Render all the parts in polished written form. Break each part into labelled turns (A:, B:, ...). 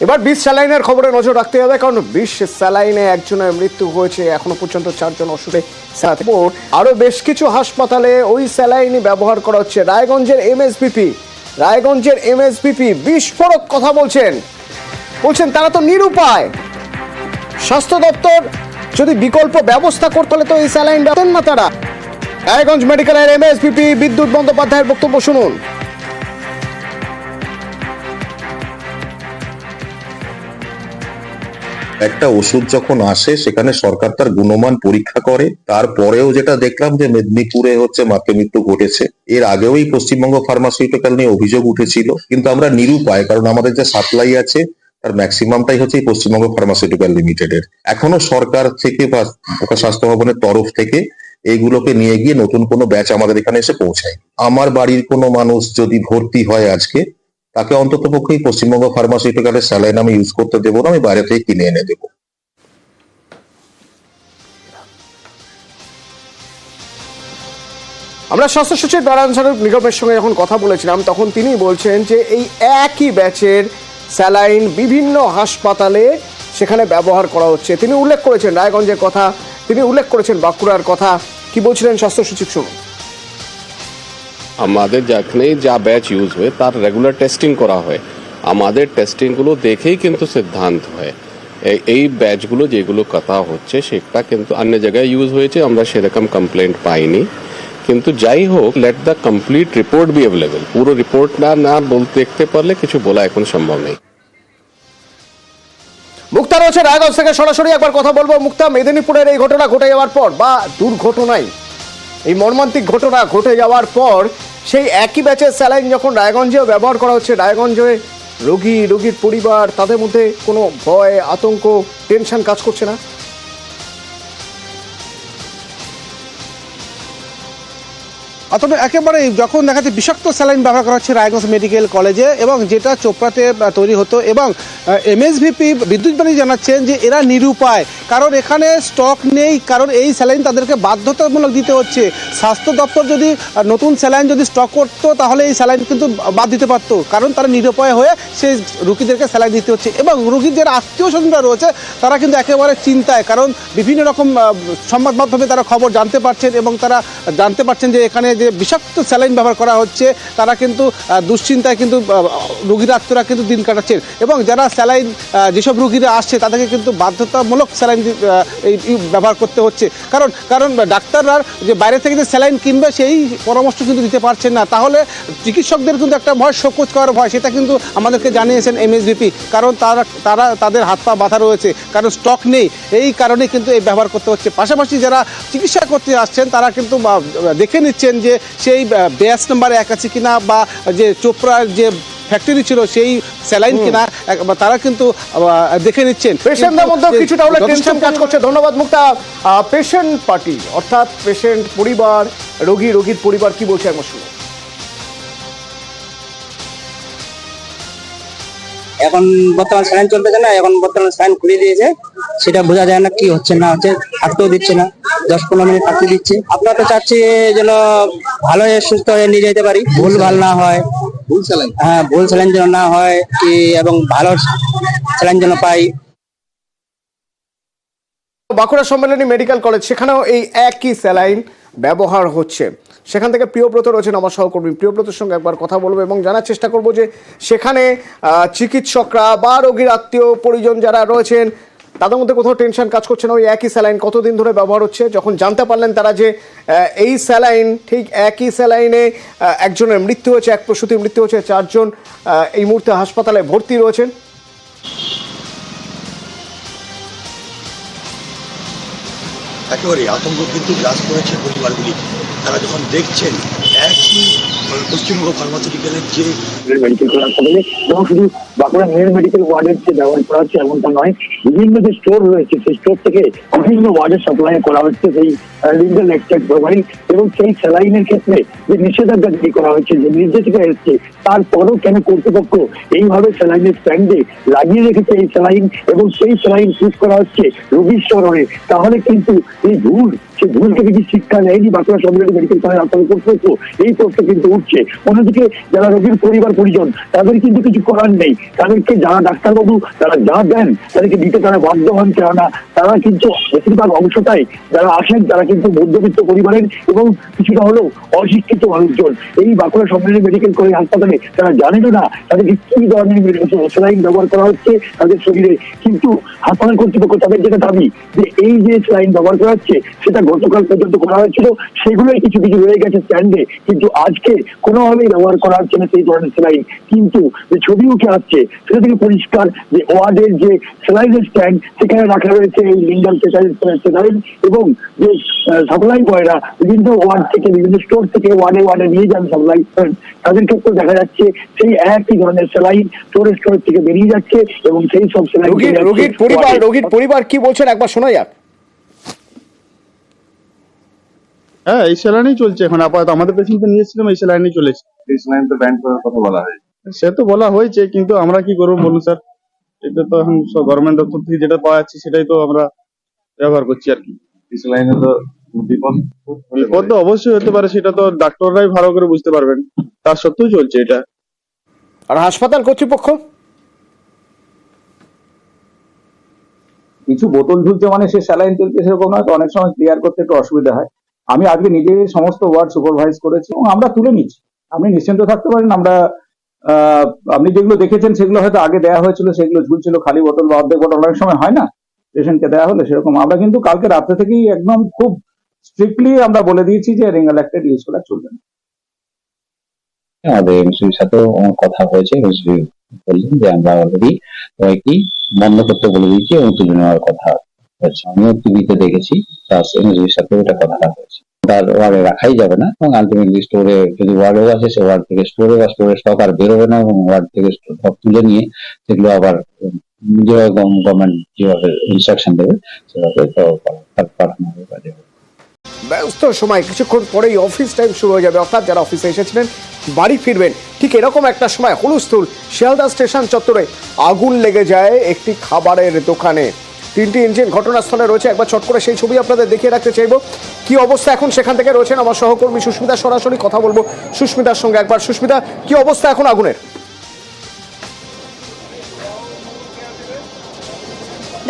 A: এবার বিষ স্যালাইনের খবরে নজর রাখতে হবে, কারণ বিষ স্যালাইনে একজনের মৃত্যু হয়েছে, এখনো পর্যন্ত 4 জন অসুরে। আরো বেশ কিছু হাসপাতালে ওই স্যালাইনই ব্যবহার করা হচ্ছে। রায়গঞ্জের এমএসবিপি বিস্ফোরক কথা বলছেন তারা তো নিরুপায়। স্বাস্থ্য দপ্তর যদি বিকল্প ব্যবস্থা করতে হলে তো এই স্যালাইন দেন না তারা। রায়গঞ্জ মেডিকেলের এমএসবিপি বিদ্যুৎ বন্দ্যোপাধ্যায়ের বক্তব্য শুনুন।
B: একটা ওষুধ যখন আসে সেখানে সরকার তার গুণমান পরীক্ষা করে, তারপরেও যেটা দেখলাম যে মেদিনীপুরে মাতৃ মৃত্যু ঘটেছে। এর আগেও এই পশ্চিমবঙ্গ ফার্মাসিউটিক্যাল নিয়ে অভিযোগ উঠেছিল, কিন্তু আমরা নিরুপায়, কারণ আমাদের যে সাপ্লাই আছে তার ম্যাক্সিমামটাই হচ্ছে এই পশ্চিমবঙ্গ ফার্মাসিউটিক্যাল লিমিটেডের। এখনো সরকার থেকে বা স্বাস্থ্য ভবনের তরফ থেকে এইগুলোকে নিয়ে গিয়ে নতুন কোনো ব্যাচ আমাদের এখানে এসে পৌঁছায়। আমার বাড়ির কোনো মানুষ যদি ভর্তি হয় আজকে, তাকে অন্তত পক্ষেই পশ্চিমবঙ্গ ফার্মাসিউটিক্যালের স্যালাইন আমি ইউজ করতে দেবো না, আমি বাইরে থেকে কিনে এনে দেবো।
A: আমরা স্বাস্থ্য সচিব নারায়ণ স্বরূপ নিগমের সঙ্গে যখন কথা বলেছিলাম, তখন তিনি বলছেন যে এই একই ব্যাচের স্যালাইন বিভিন্ন হাসপাতালে সেখানে ব্যবহার করা হচ্ছে। তিনি উল্লেখ করেছেন রায়গঞ্জের কথা, তিনি উল্লেখ করেছেন বাঁকুড়ার কথা। কি বলছিলেন স্বাস্থ্য সচিব শুনুন।
C: আমাদের যেখানেই যা ব্যাচ ইউজ হয় তার রেগুলার টেস্টিং করা হয়। আমাদের টেস্টিংগুলো দেখেই কিন্তু সিদ্ধান্ত হয়। এই ব্যাচগুলো যেগুলো কথা হচ্ছে সেটা কিন্তু অন্য জায়গায় ইউজ হয়েছে, আমরা সেরকম কমপ্লেন্ট পাইনি। কিন্তু যাই হোক, let the complete report be available. পুরো রিপোর্ট না বলতে দেখতে পারলে কিছু বলা এখন সম্ভব নেই।
A: মুক্তা রয়েছে রায়গঞ্জ থেকে, সরাসরি একবার কথা বলবো। মুক্তা, মেদিনীপুরের এই ঘটনা ঘটে যাওয়ার পর, বা দুর্ঘটনায় এই মর্মান্তিক ঘটনা ঘটে যাওয়ার পর, সেই একই ব্যাচের স্যালাইন যখন রায়গঞ্জেও ব্যবহার করা হচ্ছে, রায়গঞ্জে রোগীর পরিবার তাদের মধ্যে কোনো ভয়, আতঙ্ক, টেনশন কাজ করছে না?
D: অথবা একেবারে যখন দেখা যাচ্ছে বিষাক্ত স্যালাইন ব্যবহার করা হচ্ছে রায়গঞ্জ মেডিকেল কলেজে, এবং যেটা চোপড়াতে তৈরি হতো, এবং এমএসভিপি বিদ্যুৎ বাণী জানাচ্ছেন যে এরা নিরুপায়, কারণ এখানে স্টক নেই, কারণ এই স্যালাইন তাদেরকে বাধ্যতামূলক দিতে হচ্ছে। স্বাস্থ্য দপ্তর যদি নতুন স্যালাইন যদি স্টক করতো তাহলে এই স্যালাইন কিন্তু বাদ দিতে পারতো, কারণ তারা নিরুপায় হয়ে সেই রুগীদেরকে স্যালাইন দিতে হচ্ছে। এবং রুগীর যারা আত্মীয় স্বজনরা রয়েছে তারা কিন্তু একেবারে চিন্তায়, কারণ বিভিন্ন রকম সংবাদ মাধ্যমে তারা খবর জানতে পারছেন, এবং তারা জানতে পারছেন যে এখানে যে বিষাক্ত স্যালাইন ব্যবহার করা হচ্ছে, তারা কিন্তু দুশ্চিন্তায় কিন্তু রুগীর আত্মীয়রা কিন্তু দিন কাটাচ্ছেন। এবং যারা স্যালাইন যেসব রুগীরা আসছে তাদেরকে কিন্তু বাধ্যতামূলক স্যালাইন ব্যবহার করতে হচ্ছে, কারণ ডাক্তাররা যে বাইরে থেকে যে স্যালাইন কিনবে সেই পরামর্শ কিন্তু দিতে পারছেন না। তাহলে চিকিৎসকদের কিন্তু একটা ভয়, শোকজ করার ভয়, সেটা কিন্তু আমাদেরকে জানিয়েছেন এমএসভিপি, কারণ তাদের হাত পা বাঁধা রয়েছে, কারণ স্টক নেই, এই কারণে কিন্তু এই ব্যবহার করতে হচ্ছে। পাশাপাশি যারা চিকিৎসা করতে আসছেন তারা কিন্তু দেখে নিচ্ছেন যে সেই ব্যাচ নাম্বার 1 আছে কিনা, বা যে চোপড়ার যে ফ্যাক্টরি ছিল সেই স্যালাইন কিনা, তারা কিন্তু দেখে নিচ্ছেন।
A: পেশেন্টদের মধ্যে কিছুটা হলে টেনশন কাজ করছে। ধন্যবাদ মুক্তা। পেশেন্ট পার্টি, অর্থাৎ পেশেন্ট পরিবার, রোগীর পরিবার কি বলছে একবার শুনুন।
E: এখন বর্তমান স্যালাইন চলতেছে না, এখন বর্তমান স্যালাইন খুলে দিয়েছে, সেটা বোঝা যায় না কি হচ্ছে না হচ্ছে, থাকতেও দিচ্ছে না, 10-15 মিনিট থাকতে দিচ্ছে। আপনারা তো চাচ্ছি যেন ভালো হয়ে সুস্থ হয়ে নিয়ে যেতে পারি, ভুল ভাল না হয়, ভুল স্যালাইন যেন না হয় কি, এবং ভালো স্যালাইন যেন পাই।
A: বাঁকুড়া সম্মেলনী মেডিকেল কলেজ, সেখানেও এই একই স্যালাইন ব্যবহার হচ্ছে। সেখান থেকে প্রিয়ব্রত রয়েছেন আমার সহকর্মী, প্রিয়ব্রতের সঙ্গে একবার কথা বলবো এবং জানার চেষ্টা করব যে সেখানে চিকিৎসকরা বা রোগীর আত্মীয় পরিজন যারা রয়েছেন তাদের মধ্যে কোথাও টেনশন কাজ করছে না? ওই একই স্যালাইন কতদিন ধরে ব্যবহার হচ্ছে? যখন জানতে পারলেন তারা যে এই স্যালাইন, ঠিক একই স্যালাইনে একজনের মৃত্যু হয়েছে, এক প্রসূতির মৃত্যু হয়েছে, 4 জন এই মুহূর্তে হাসপাতালে ভর্তি রয়েছেন।
F: একেবারে আতঙ্ক কিন্তু গ্রাস করেছে পরিবারগুলি। তারা যখন দেখছেন একই পশ্চিমবঙ্গ ফার্মাসিউটিক্যালের যে
G: মেডিকেল কলেজ এবং শুধু বাঁকুড়া মেডিকেল ওয়ার্ডের যে ব্যবহার করা হচ্ছে এমনটা নয়, বিভিন্ন যে স্টোর রয়েছে সেই স্টোর থেকে বিভিন্ন ওয়ার্ডের সাপ্লাই করা হচ্ছে সেই লিগাল অ্যাক্সেস প্রোভাইড, এবং সেই স্যালাইনের ক্ষেত্রে যে নিষেধাজ্ঞা জারি করা হয়েছে, যে নির্দেশিকা এসছে, তারপরও কেন কর্তৃপক্ষ এইভাবে স্যালাইনের স্ট্যান্ডে লাগিয়ে রেখেছে এই স্যালাইন, এবং সেই স্যালাইন পুশ করা হচ্ছে রোগীর শরণে, তাহলে কিন্তু এই ভুল, সেই ভুল থেকে কি শিক্ষা নেয়নি বাঁকুড়া সরকারি মেডিকেল কলেজ হাসপাতাল কর্তৃপক্ষ? এই প্রশ্ন কিন্তু উঠছে। অন্যদিকে যারা রোগীর পরিবার পরিজন, তাদের কিন্তু কিছু করার নেই, তাদেরকে যারা ডাক্তারবাবু তারা যা দেন তাদেরকে দিতে তারা বাধ্য হন, কেননা তারা কিন্তু বেশিরভাগ অংশটাই যারা আসেন তারা কিন্তু মধ্যবিত্ত পরিবারের এবং কিছুটা হলেও অশিক্ষিত মানুষজন। এই বাঁকুড়া সরকারি মেডিকেল কলেজ হাসপাতালে তারা জানেনও না তাদেরকে কি ধরনের স্যালাইন ব্যবহার করা হচ্ছে তাদের শরীরে, কিন্তু হাসপাতাল কর্তৃপক্ষ তাদের যেটা দাবি যে এই যে স্যালাইন ব্যবহার করা হচ্ছে সেটা গতকাল পর্যন্ত করা হয়েছিল, সেগুলোই কিছু কিছু রয়ে গেছে স্ট্যান্ডে, কিন্তু আজকে কোনোভাবেই ব্যবহার করা হচ্ছে না সেই ধরনের স্যালাইন। কিন্তু যে ছবি উঠে আসছে সেটা থেকে পরিষ্কার যে ওয়ার্ডের যে স্যালাইনের স্ট্যান্ড সেখানে রাখা রয়েছে এই লিঙ্গাল স্যালাইন, এবং যে সাপ্লাই বয়রা বিভিন্ন ওয়ার্ড থেকে বিভিন্ন স্টোর থেকে ওয়ার্ডে ওয়ার্ডে নিয়ে যান সাপ্লাই, তাদের ক্ষেত্রে দেখা যাচ্ছে সেই একই ধরনের স্যালাইন স্টোর থেকে বেরিয়ে যাচ্ছে, এবং সেই সব স্যালাইন
A: রোগীর পরিবার কি বলছেন একবার শোনা যাক।
H: হ্যাঁ, এই স্যালাইনই চলছে এখন আপাতত। আমাদের পেশেন্টকে নিয়ে এসেছিলাম, এই স্যালাইনই চলেছে।
I: এই স্যালাইন তো ব্যান করার কথা বলা হয়।
H: সে তো বলা হয়েছে, কিন্তু আমরা কি করবো বলুন স্যার, এটা তো এখন গভর্নমেন্ট দপ্তর থেকে যেটা পাওয়া যাচ্ছে সেটাই তো আমরা ব্যবহার করছি আর কি।
I: এই স্যালাইনে তো বিপদ
H: বিপদ তো অবশ্যই হতে পারে, সেটা তো ডাক্তাররাই ভালো করে বুঝতে পারবেন, তার সত্ত্বেও চলছে এটা।
A: আর হাসপাতাল কর্তৃপক্ষ
J: কিছু বোতল ঝুলছে মানে সে স্যালাইন চলছে সেরকম নয়, তো অনেক সময় ক্লিয়ার করতে একটু অসুবিধা হয়। আমি আজকে নিজে সমস্ত ওয়ার্ড সুপারভাইজ করেছি এবং আমরা তুলে নিচ্ছি, আপনি নিশ্চিন্ত থাকতে পারেন। আমরা আপনি যেগুলো দেখেছেন সেগুলো হয়তো আগে দেওয়া হয়েছিল, সেগুলো ঝুলছিল খালি বোতল বা অর্ধেক বোতল, অনেক সময় হয় না পেশেন্টকে দেওয়া হলে সেরকম। আমরা কিন্তু কালকে রাত্রে থেকেই একদম খুব স্ট্রিক্টলি আমরা বলে দিয়েছি যে রিঙ্গাল অ্যাক্টেড ইউজ করা চলবে না।
I: আমাদের এমসির সাথেও কথা হয়েছে, এমসি বললেন যে আমরা অলরেডি সবাইকে বন্ধ করতে বলে দিয়েছি এবং তুলে নেওয়ার কথা হয়েছে। আমিও টিভিতে দেখেছি, প্লাস এমসির সাথেও এটা কথা হয়েছে। তার ওয়ার্ডে রাখাই যাবে না, এবং আলটিমেটলি স্টোরে যদি ওয়ার্ডেও আছে সে ওয়ার্ড থেকে স্টোরে বা স্টোরের স্টক আর বেরোবে না, এবং ওয়ার্ড থেকে স্টক তুলে নিয়ে সেগুলো আবার যেভাবে গভর্নমেন্ট যেভাবে ইনস্ট্রাকশন দেবে সেভাবে পাঠানো হবে কাজে।
A: ব্যস্ত সময় কিছুক্ষণ পরেই অফিস টাইম শুরু হয়ে যাবে, অর্থাৎ যারা অফিসে এসেছিলেন বাড়ি ফিরবেন, ঠিক এরকম একটা সময় হুলস্থুল শিয়ালদা স্টেশন চত্বরে আগুন লেগে যায় একটি খাবারের দোকানে। 3টি ইঞ্জিন ঘটনাস্থলে রয়েছে, একবার চট করে সেই ছবি আপনাদের দেখিয়ে রাখতে চাইবো। কি অবস্থা এখন সেখান থেকে রয়েছেন আমার সহকর্মী সুস্মিতা, সরাসরি কথা বলবো সুস্মিতার সঙ্গে। একবার সুস্মিতা, কি অবস্থা এখন আগুনের?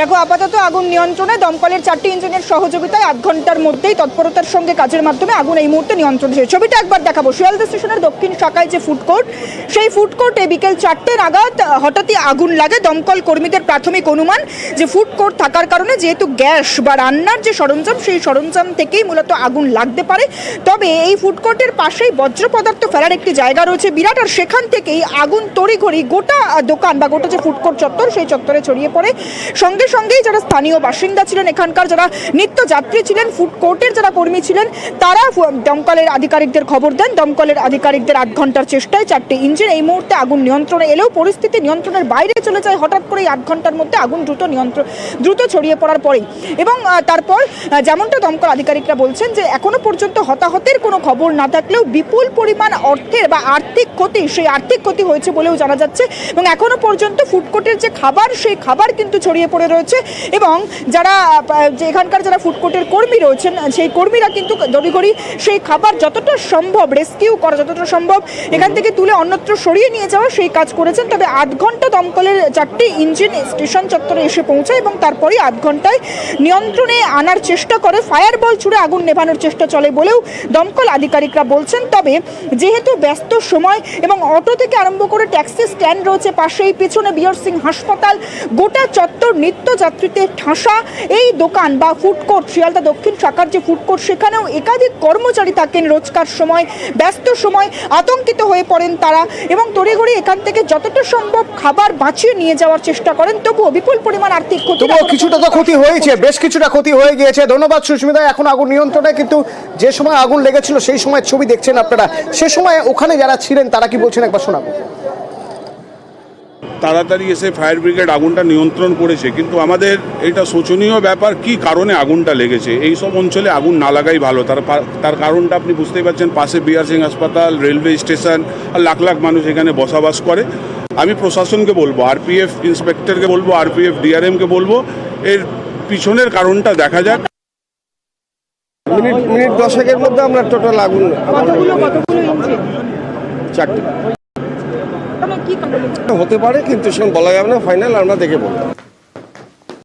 K: দেখো, আপাতত আগুন নিয়ন্ত্রণে, দমকলের 4টি ইঞ্জিনের সহযোগিতায় 8 ঘন্টার মধ্যেই তৎপরতার সঙ্গে কাজের মাধ্যমে আগুন এই মুহূর্তে নিয়ন্ত্রণে এসেছে। ছবিটা একবার দেখাবো। শিয়ালদা স্টেশনের দক্ষিণ শাখায় যে ফুড কোর্ট, সেই ফুড কোর্টে বিকেল 4টে নাগাদ হঠাৎই আগুন লাগে। দমকল কর্মীদের প্রাথমিক অনুমান যে ফুড কোর্ট থাকার কারণে যেহেতু গ্যাস বা রান্নার যে সরঞ্জাম, সেই সরঞ্জাম থেকেই মূলত আগুন লাগতে পারে। তবে এই ফুড কোর্টের পাশেই বজ্র পদার্থ ফেলার একটি জায়গা রয়েছে বিরাট, আর সেখান থেকেই আগুন তড়িঘড়ি গোটা দোকান বা গোটা যে ফুড কোর্ট চত্বর সেই চত্বরে ছড়িয়ে পড়ে। সঙ্গে সঙ্গেই যারা স্থানীয় বাসিন্দা ছিলেন, এখানকার যারা নিত্য যাত্রী ছিলেন, ফুড কোর্টের যারা কর্মী ছিলেন, তারা দমকলের আধিকারিকদের খবর দেন। দমকলের আধিকারিকদের 8 ঘন্টার চেষ্টায় 4টি ইঞ্জিন এই মুহূর্তে আগুন নিয়ন্ত্রণে এলেও পরিস্থিতি নিয়ন্ত্রণের বাইরে চলে যায় হঠাৎ করে 8 ঘন্টার মধ্যে আগুন দ্রুত ছড়িয়ে পড়ার পরেই। এবং তারপর যেমনটা দমকল আধিকারিকরা বলছেন যে এখনো পর্যন্ত হতাহতের কোনো খবর না থাকলেও বিপুল পরিমাণ অর্থের বা আর্থিক ক্ষতি, সেই আর্থিক ক্ষতি হয়েছে বলেও জানা যাচ্ছে। এবং এখনো পর্যন্ত ফুড কোর্টের যে খাবার, সেই খাবার কিন্তু ছড়িয়ে পড়ে রয়েছে, এবং যারা এখানকার যারা ফুড কোর্টের কর্মী রয়েছেন সেই কর্মীরা কিন্তু তড়িঘড়ি সেই খাবার যতটা সম্ভব রেস্কিউ করা, যতটা সম্ভব এখান থেকে তুলে অন্যত্র সরিয়ে নিয়ে যাওয়া সেই কাজ করেছেন। তবে 8 ঘন্টা দমকলের 4টি ইঞ্জিন স্টেশন চত্বরে এসে পৌঁছায় এবং তারপরেই 8 ঘন্টায় নিয়ন্ত্রণে আনার চেষ্টা করে। ফায়ার বল ছুড়ে আগুন নেভানোর চেষ্টা চলে বলেও দমকল আধিকারিকরা বলছেন। তবে যেহেতু ব্যস্ত সময় এবং অটো থেকে আরম্ভ করে ট্যাক্সি স্ট্যান্ড রয়েছে পাশেই, পিছনে বিআর সিং হাসপাতাল, গোটা চত্বর নিত্য যাত্রীতে ঠাসা। এই দোকান বা ফুড কোর্ট, শিয়ালদা দক্ষিণ শাখার যে ফুড কোর্ট, সেখানেও একাধিক কর্মচারী থাকেন রোজকার সময়, ব্যস্ত সময় আতঙ্কিত হয়ে পড়েন তারা এবং তড়িঘড়ি এখান থেকে যতটা সম্ভব খাবার বাঁচিয়ে নিয়ে যাওয়ার চেষ্টা করেন। তবুও বিপুল পরিমাণ আর্থিক ক্ষতি,
A: কিছুটা তো ক্ষতি হয়েছে, বেশ কিছুটা ক্ষতি হয়ে গিয়েছে। ধন্যবাদ সুস্মিতা। এখন আগুন নিয়ন্ত্রণে, কিন্তু যে সময় আগুন লেগেছিল সেই সময় ছবি দেখছেন আপনারা, সে সময় ওখানে যারা ছিলেন তারা কি বলছেন একবার শোনাবো।
H: তাড়াতাড়ি এসে ফায়ার ব্রিগেড আগুনটা নিয়ন্ত্রণ করেছে, কিন্তু আমাদের এটা শোচনীয় ব্যাপার কি কারণে আগুনটা লেগেছে। এই সব অঞ্চলে আগুন না লাগাই ভালো। তার কারণটা আপনি বুঝতেই পারছেন, পাশে বিআর সিং হাসপাতাল, রেলওয়ে স্টেশন, আর লাখ লাখ মানুষ এখানে বসবাস করে। আমি প্রশাসনকে বলবো, আরপিএফ ইন্সপেক্টরকে বলবো, আরপিএফ ডিআরএমকে বলবো, এর পিছনের কারণটা দেখা যাক।
A: মিনিট 10 মধ্যে আমরা টোটাল আগুন
K: কতগুলো ইঞ্চি
A: 4টে
K: কি
A: হতে পারে, কিন্তু সেরকম বলা যাবে না, ফাইনাল আমরা দেখে বলবো।